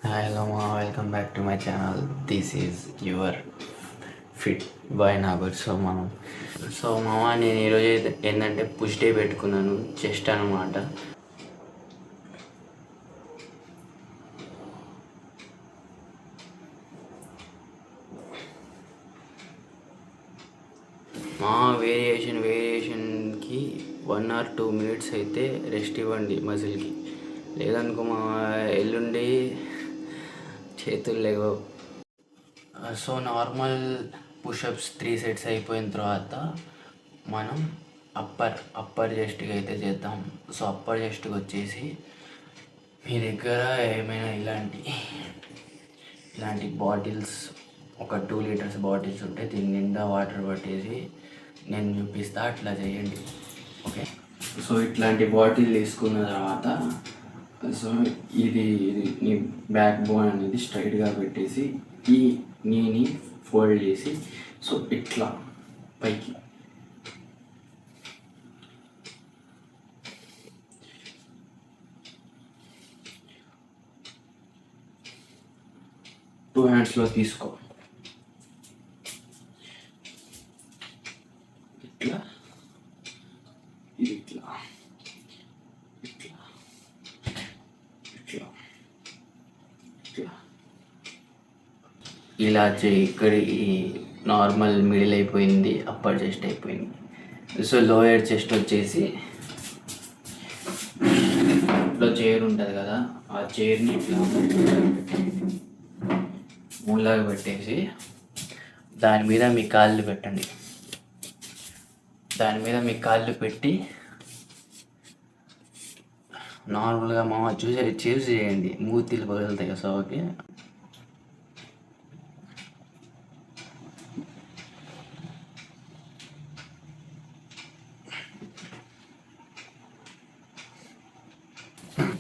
Hi, hello, welcome back to my channel. This is your fit boy Nagar. మామ నేను ఈరోజు ఏంటంటే పుష్ డే పెట్టుకున్నాను, చెస్ట్ అనమాట. మా వేరియేషన్కి 1 or 2 minutes అయితే రెస్ట్ ఇవ్వండి మజిల్కి, లేదనుకో మా ఎల్లుండి చేతులు లేవు. సో నార్మల్ పుషప్స్ 3 sets అయిపోయిన తర్వాత మనం అప్పర్ చెస్ట్కి అయితే చేద్దాం. సో అప్పర్ చెస్ట్కి వచ్చేసి మీ దగ్గర ఏమైనా ఇలాంటి బాటిల్స్, ఒక 2 liters బాటిల్స్ ఉంటే దీని నిండా వాటర్ పట్టేసి నేను చూపిస్తా, అట్లా చేయండి. ఓకే, సో ఇట్లాంటి బాటిల్ తీసుకున్న తర్వాత సో ఇది నీ బ్యాక్ బోన్ అనేది స్ట్రైట్గా పెట్టేసి ఈ నీని ఫోల్డ్ చేసి సో ఇట్లా పైకి టూ హ్యాండ్స్లో తీసుకో. ఇట్లా ఇది ఇట్లా ఇట్లా ఇట్లా ఇట్లా ఇలా చేయి. ఇక్కడ నార్మల్ మిడిల్ అయిపోయింది, అప్పర్ చెస్ట్ అయిపోయింది. సో లోయర్ చెస్ట్ వచ్చేసి ఇట్లా చైర్ ఉంటుంది కదా, ఆ చైర్ని ఇట్లా మూలాగా పెట్టేసి దాని మీద మీ కాళ్ళు పెట్టండి. దాని మీద మీ కాళ్ళు పెట్టి నార్మల్గా మామ చూసి చేయండి, మూతిలు పగులుతాయి. So okay,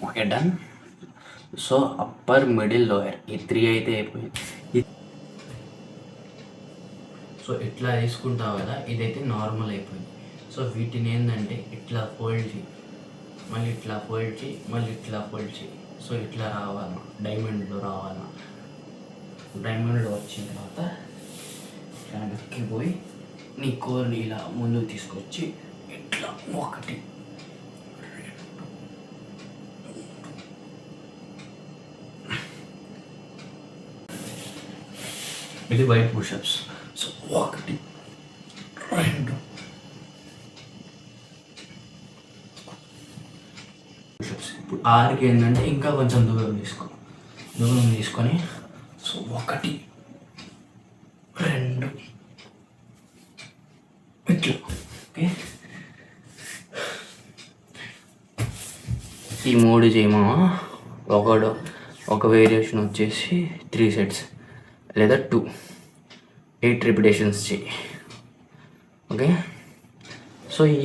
okay done. So upper, middle, lower ఈ 3 అయితే అయిపోయింది. సో ఇట్లా తీసుకుంటావు కదా, ఇదైతే నార్మల్ అయిపోయింది. సో వీటిని ఏంటంటే ఇట్లా ఫోల్డ్ చేయి, మళ్ళీ ఇట్లా ఫోల్డ్ చేయి, మళ్ళీ ఇట్లా ఫోల్డ్ చేయి. సో ఇట్లా రావాలి, డైమండ్లో రావాలి. డైమండ్లో వచ్చిన తర్వాత ఇట్లా నొక్కిపోయి నీ కోర్ని ఇలా ముందుకు తీసుకొచ్చి ఇట్లా 1 ఇది వైట్ పుషప్స్. So 1 2 push-ups. ఇప్పుడు 6కి ఏంటంటే ఇంకా కొంచెం దూరం తీసుకొని సో 1 2 ఇట్లా. ఓకే, ఈ 3 చేయమా. ఒక వేరియేషన్ వచ్చేసి 3 sets లేదా 8 repetitions చేయి. ఓకే, సో ఈ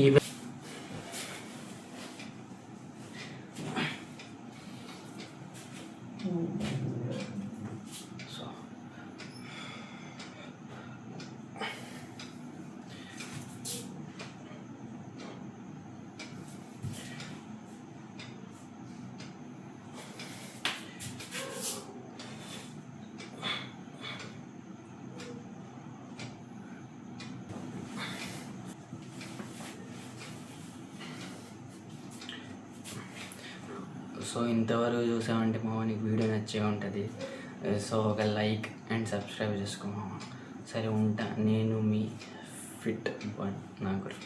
సో ఇంతవరకు చూసామంటే మామ నీకు వీడియో నచ్చే ఉంటుంది. సో ఒక లైక్ అండ్ సబ్స్క్రైబ్ చేసుకో మామ. సరే ఉంటా, నేను మీ ఫిట్ బాయ్ నాగర్.